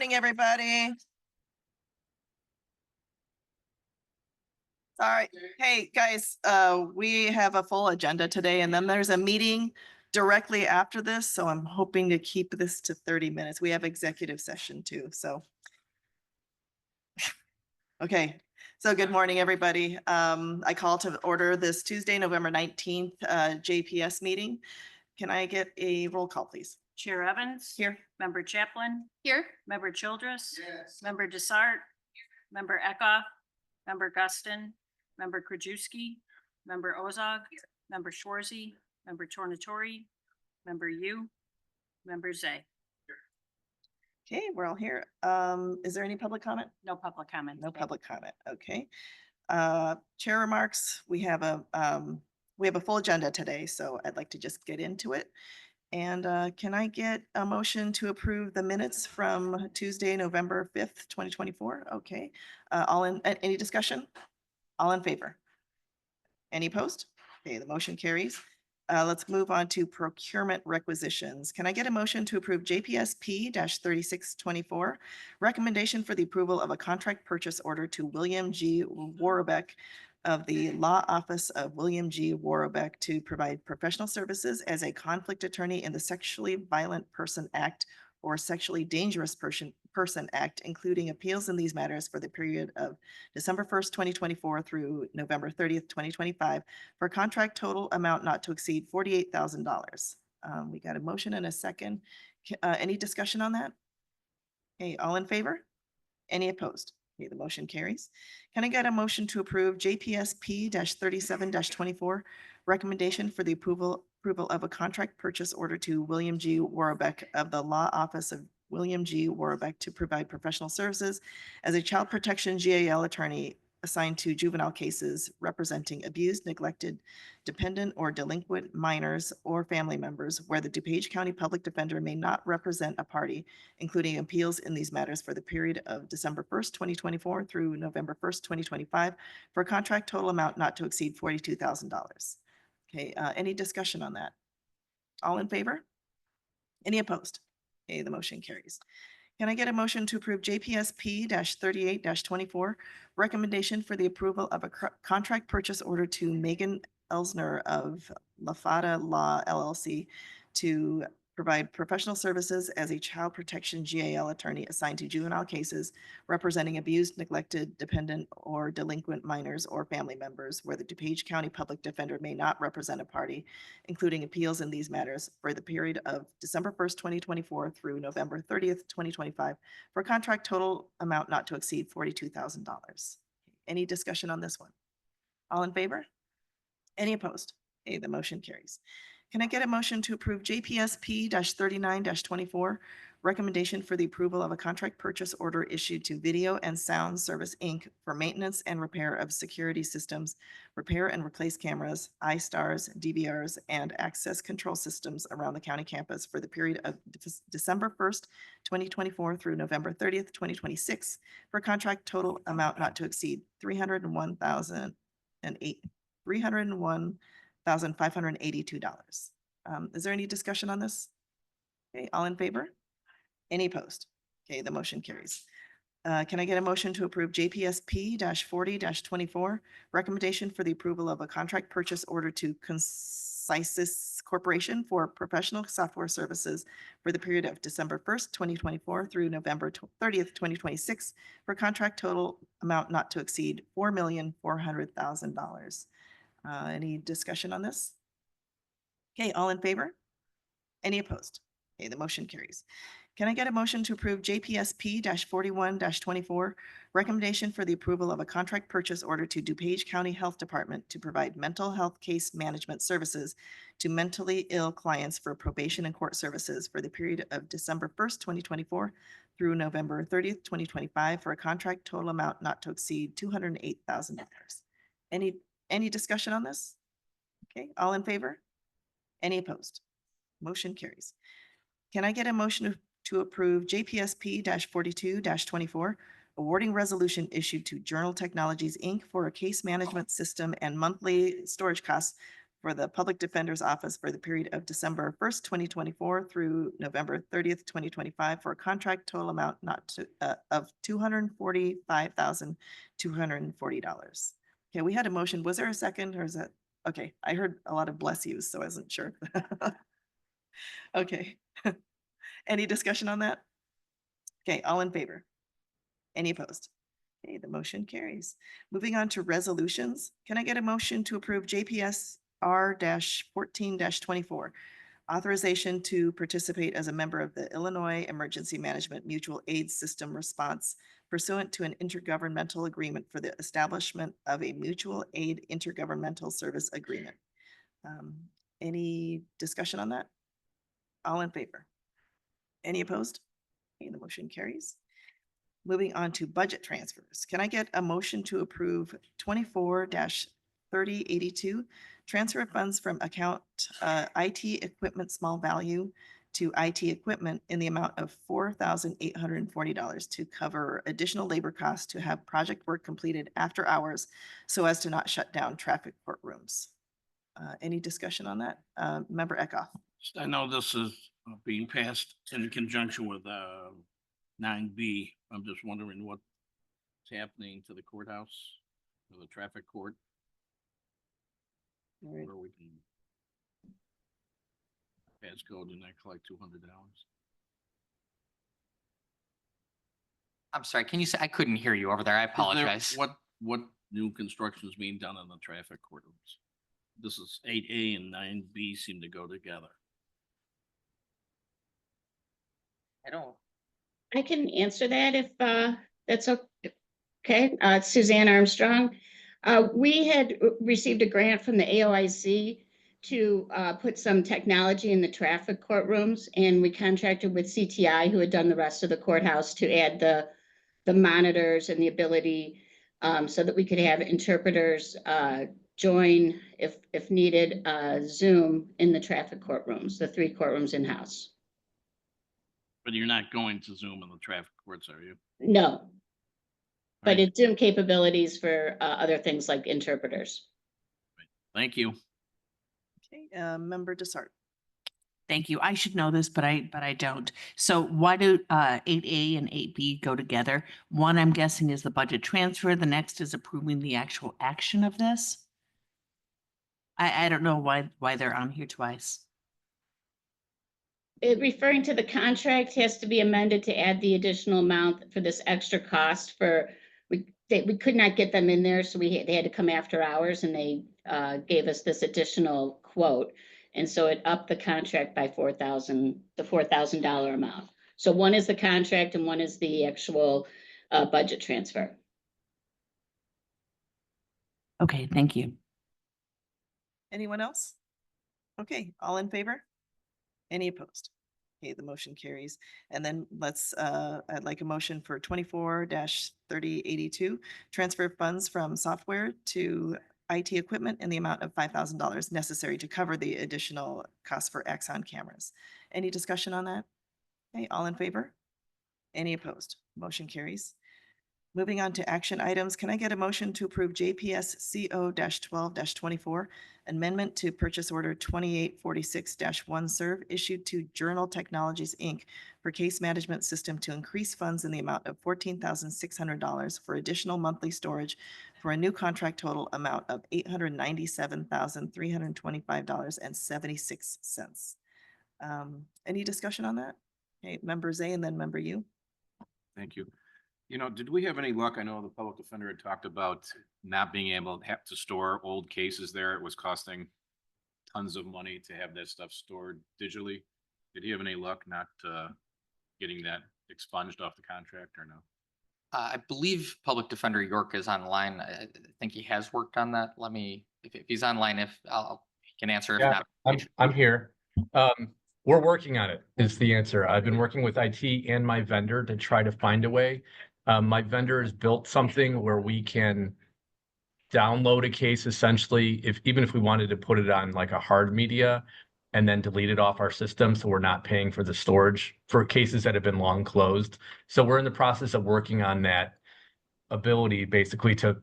morning, everybody. Sorry. Hey, guys, we have a full agenda today and then there's a meeting directly after this. So I'm hoping to keep this to 30 minutes. We have executive session too, so. Okay, so good morning, everybody. I call to order this Tuesday, November 19th, JPS meeting. Can I get a roll call, please? Chair Evans. Here. Member Chaplin. Here. Member Childress. Yes. Member Desart. Member Eckhoff. Member Guston. Member Krajewski. Member Ozog. Member Schwarzy. Member Tornatori. Member Yu. Member Zay. Okay, we're all here. Is there any public comment? No public comment. No today. public comment. Okay. Chair remarks. We have a full agenda today, so I'd like to just get into it. And can I get a motion to approve the minutes from Tuesday, November 5th, 2024? Okay. Any discussion? All in favor? Any opposed? Okay, the motion carries. Let's move on to procurement requisitions. Can I get a motion to approve JPSP 3624? Recommendation for the approval of a contract purchase order to William G. Warbeck of the Law Office of William G. Warbeck to provide professional services as a conflict attorney in the Sexually Violent Person Act or Sexually Dangerous Person Act, including appeals in these matters for the period of December 1st, 2024 through November 30th, 2025, for a contract total amount not to exceed $48,000. We got a motion and a second. Any discussion on that? Okay, all in favor? Any opposed? Okay, the motion carries. Can I get a motion to approve JPSP 37-24 recommendation for the approval of a contract purchase order to William G. Warbeck of the Law Office of William G. Warbeck to provide professional services as a child protection GAL attorney assigned to juvenile cases representing abused, neglected, dependent, or delinquent minors or family members where the DuPage County Public Defender may not represent a party, including appeals in these matters for the period of December 1st, 2024 through November 1st, 2025, for a contract total amount not to exceed $42,000. Okay, any discussion on that? All in favor? Any opposed? Okay, the motion carries. Can I get a motion to approve JPSP 38-24 recommendation for the approval of a contract purchase order to Megan Elsner of LaFata Law LLC to provide professional services as a child protection GAL attorney assigned to juvenile cases representing abused, neglected, dependent, or delinquent minors or family members where the DuPage County Public Defender may not represent a party, including appeals in these matters for the period of December 1st, 2024 through November 30th, 2025, for a contract total amount not to exceed $42,000. Any discussion on this one? All in favor? Any opposed? Okay, the motion carries. Can I get a motion to approve JPSP 39-24 recommendation for the approval of a contract purchase order issued to Video and Sound Service, Inc. for maintenance and repair of security systems, repair and replace cameras, iStars, DVRs, and access control systems around the county campus for the period of December 1st, 2024 through November 30th, 2026, for a contract total amount not to exceed $301,582. Is there any discussion on this? Okay, all in favor? Any opposed? Okay, the motion carries. Can I get a motion to approve JPSP 40-24 recommendation for the approval of a contract purchase order to Concisys Corporation for professional software services for the period of December 1st, 2024 through November 30th, 2026, for contract total amount not to exceed $4,400,000. Any discussion on this? Okay, all in favor? Any opposed? Okay, the motion carries. Can I get a motion to approve JPSP 41-24 recommendation for the approval of a contract purchase order to DuPage County Health Department to provide mental health case management services to mentally ill clients for probation and court services for the period of December 1st, 2024 through November 30th, 2025, for a contract total amount not to exceed $208,000. Any discussion on this? Okay, all in favor? Any opposed? Motion carries. Can I get a motion to approve JPSP 42-24 awarding resolution issued to Journal Technologies, Inc. for a case management system and monthly storage costs for the Public Defender's Office for the period of December 1st, 2024 through November 30th, 2025 for a contract total amount not to, of $245,240. Okay, we had a motion. Was there a second or is that? Okay, I heard a lot of bless yous, so I wasn't sure. Okay. Any discussion on that? Okay, all in favor? Any opposed? Okay, the motion carries. Moving on to resolutions. Can I get a motion to approve JPS R-14-24? Authorization to participate as a member of the Illinois Emergency Management Mutual Aid System response pursuant to an intergovernmental agreement for the establishment of a mutual aid intergovernmental service agreement. Any discussion on that? All in favor? Any opposed? Okay, the motion carries. Moving on to budget transfers. Can I get a motion to approve 24-3082, transfer of funds from account IT equipment small value to IT equipment in the amount of $4,840 to cover additional labor costs to have project work completed after hours so as to not shut down traffic courtrooms? Any discussion on that? Member Eckhoff? I know this is being passed in conjunction with 9B. I'm just wondering what's happening to the courthouse, or the traffic court, All right. where we can pass code and not collect $200. I'm sorry, can you say, I couldn't hear you over there. I apologize. What new construction is being done in the traffic courtrooms? This is 8A and 9B seem to go together. I don't. I can answer that if that's okay. It's Suzanne Armstrong. We had received a grant from the AOIC to put some technology in the traffic courtrooms, and we contracted with CTI, who had done the rest of the courthouse, to add the monitors and the ability so that we could have interpreters join, if needed, Zoom in the traffic courtrooms, the 3 courtrooms in-house. But you're not going to Zoom in the traffic courts, are you? No, but Right. it's Zoom capabilities for other things like interpreters. Thank you. Okay, Member Desart. Thank you. I should know this, but I don't. So why do 8A and 8B go together? One, I'm guessing, is the budget transfer. The next is approving the actual action of this. I don't know why they're on here twice. Referring to the contract has to be amended to add the additional amount for this extra cost for, we could not get them in there, so they had to come after hours, and they gave us this additional quote. And so it upped the contract by the $4,000 amount. So one is the contract and one is the actual budget transfer. Okay, thank you. Anyone else? Okay, all in favor? Any opposed? Okay, the motion carries. And then I'd like a motion for 24-3082, transfer funds from software to IT equipment in the amount of $5,000 necessary to cover the additional cost for Axon cameras. Any discussion on that? Okay, all in favor? Any opposed? Motion carries. Moving on to action items, can I get a motion to approve JPS CO-12-24, amendment to purchase order 2846-1 serve issued to Journal Technologies, Inc. for case management system to increase funds in the amount of $14,600 for additional monthly storage for a new contract total amount of $897,325.76. Any discussion on that? Okay, Member Zay and then Member Yu. Thank you. You know, did we have any luck? I know the public defender had talked about not being able to have to store old cases there. It was costing tons of money to have that stuff stored digitally. Did he have any luck not getting that expunged off the contract or no? I believe Public Defender York is online. I think he has worked on that. Let me, if he's online, he can answer. If Yeah, not, I'm here. We're working on it, is the answer. I've been working with IT and my vendor to try to find a way. My vendor has built something where we can download a case essentially, even if we wanted to put it on like a hard media and then delete it off our system, so we're not paying for the storage for cases that have been long closed. So we're in the process of working on that ability basically to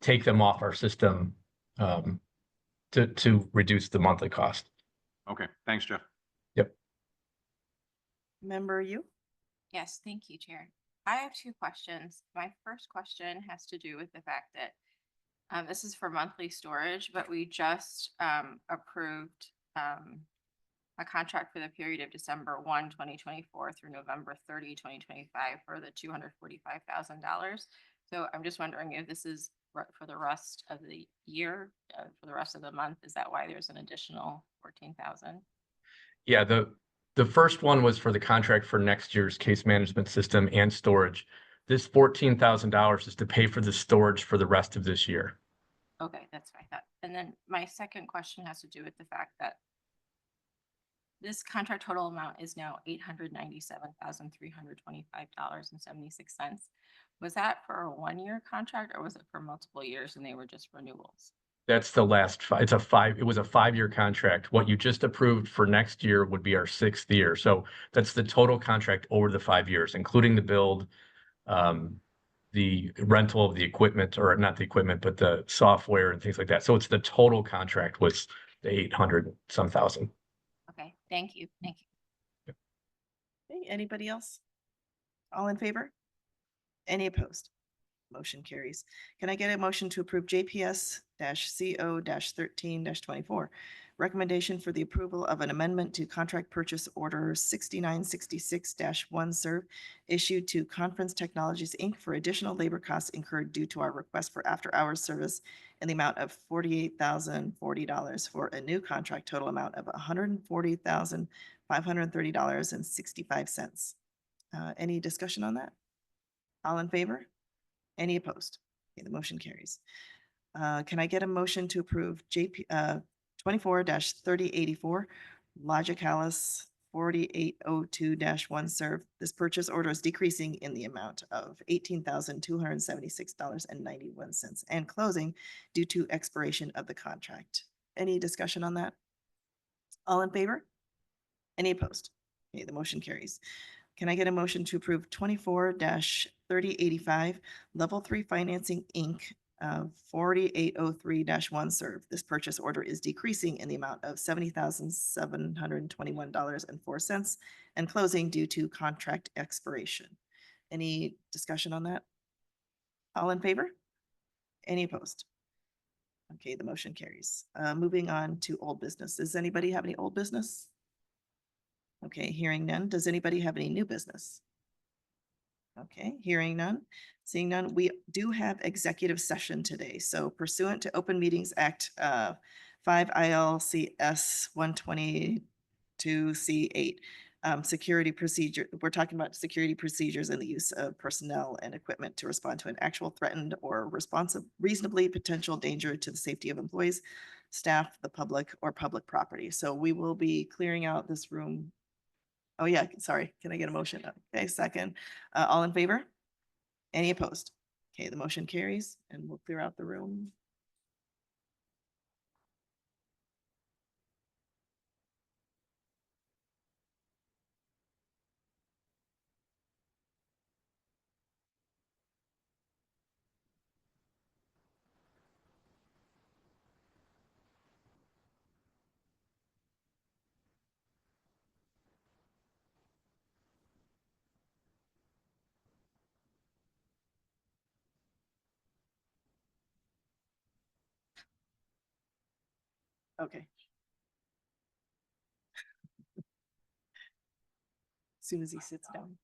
take them off our system to to reduce the monthly cost. Okay, thanks, Jeff. Member you? Yes, thank you, Chair. I have two questions. My first question has to do with the fact that this is for monthly storage, but we just approved a contract for the period of December 1, 2024 through November 30, 2025 for the $245,000. So I'm just wondering if this is for the rest of the year, for the rest of the month. Is that why there's an additional 14,000? Yeah, the first one was for the contract for next year's case management system and storage. This $14,000 is to pay for the storage for the rest of this year. Okay, that's what I thought. And then my second question has to do with the fact that this contract total amount is now $897,325.76. Was that for a 1-year contract or was it for multiple years and they were just renewals? That's the last it was a 5-year contract. What you just approved for next year would be our 6th year. So that's the total contract over the 5 years, including the build, the rental of the equipment, or not the equipment, but the software and things like that. So it's the total contract was the 800 some thousand. Okay, thank you. Thank you. Okay, anybody else? All in favor? Any opposed? Motion carries. Can I get a motion to approve JPS-CO-13-24? Recommendation for the approval of an amendment to contract purchase order 6966-1 serve issued to Conference Technologies, Inc. for additional labor costs incurred due to our request for after-hours service in the amount of $48,040 for a new contract total amount of $140,530.65. Any discussion on that? All in favor? Any opposed? Okay, the motion carries. Can I get a motion to approve JP 24-3084 Logicalis 4802-1 serve? This purchase order is decreasing in the amount of $18,276.91 and closing due to expiration of the contract. Any discussion on that? All in favor? Any opposed? Okay, the motion carries. Can I get a motion to approve 24-3085 Level 3 Financing, Inc. 4803-1 serve? This purchase order is decreasing in the amount of $70,721.04 and closing due to contract expiration. Any discussion on that? All in favor? Any opposed? Okay, the motion carries. Moving on to old business. Does anybody have any old business? Okay, hearing none. Does anybody have any new business? Okay, hearing none. Seeing none, we do have executive session today. So pursuant to Open Meetings Act 5 ILCS 122C8, security procedure, we're talking about security procedures and the use of personnel and equipment to respond to an actual threatened or responsive, reasonably potential danger to the safety of employees, staff, the public, or public property. So we will be clearing out this room. Oh, yeah, sorry. Can I get a motion? Okay, second. All in favor? Any opposed? Okay, the motion carries and we'll clear out the room. Okay. As soon as he sits down.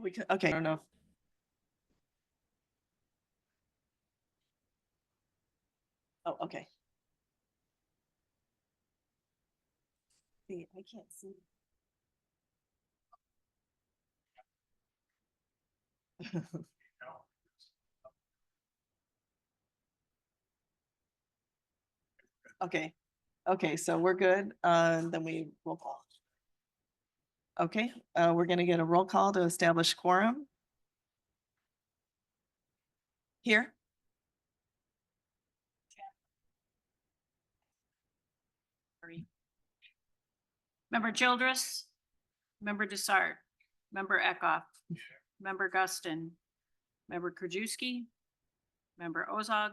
we can, okay, I don't know. Oh, okay. See, I can't see. Okay, okay, so we're good. Then we roll call. Okay, we're gonna get a roll call to establish quorum. Here. Member Childress, member Desart, member Eckhoff, member Guston, member Krajewski, member Ozog,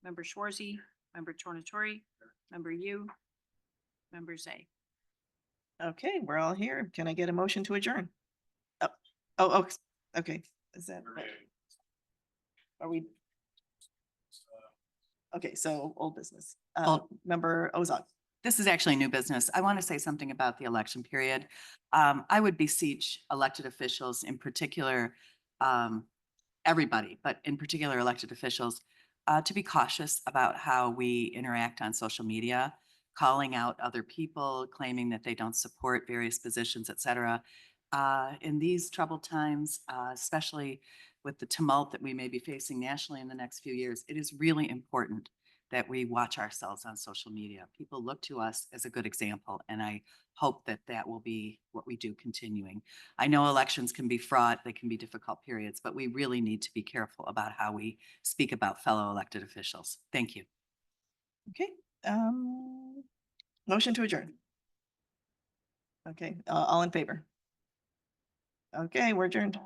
member Schwarzy, member Tornatori, member Yu, member Zay. Okay, we're all here. Can I get a motion to adjourn? Oh, oh, okay. Is that? Are we? Okay, so old business. Member Ozog. This is actually new business. I want to say something about the election period. I would beseech elected officials, in particular, everybody, but in particular elected officials, to be cautious about how we interact on social media, calling out other people, claiming that they don't support various positions, et cetera. In these troubled times, especially with the tumult that we may be facing nationally in the next few years, it is really important that we watch ourselves on social media. People look to us as a good example, and I hope that that will be what we do continuing. I know elections can be fraught, they can be difficult periods, but we really need to be careful about how we speak about fellow elected officials. Thank you. Okay, motion to adjourn. Okay, all in favor? Okay, we're adjourned.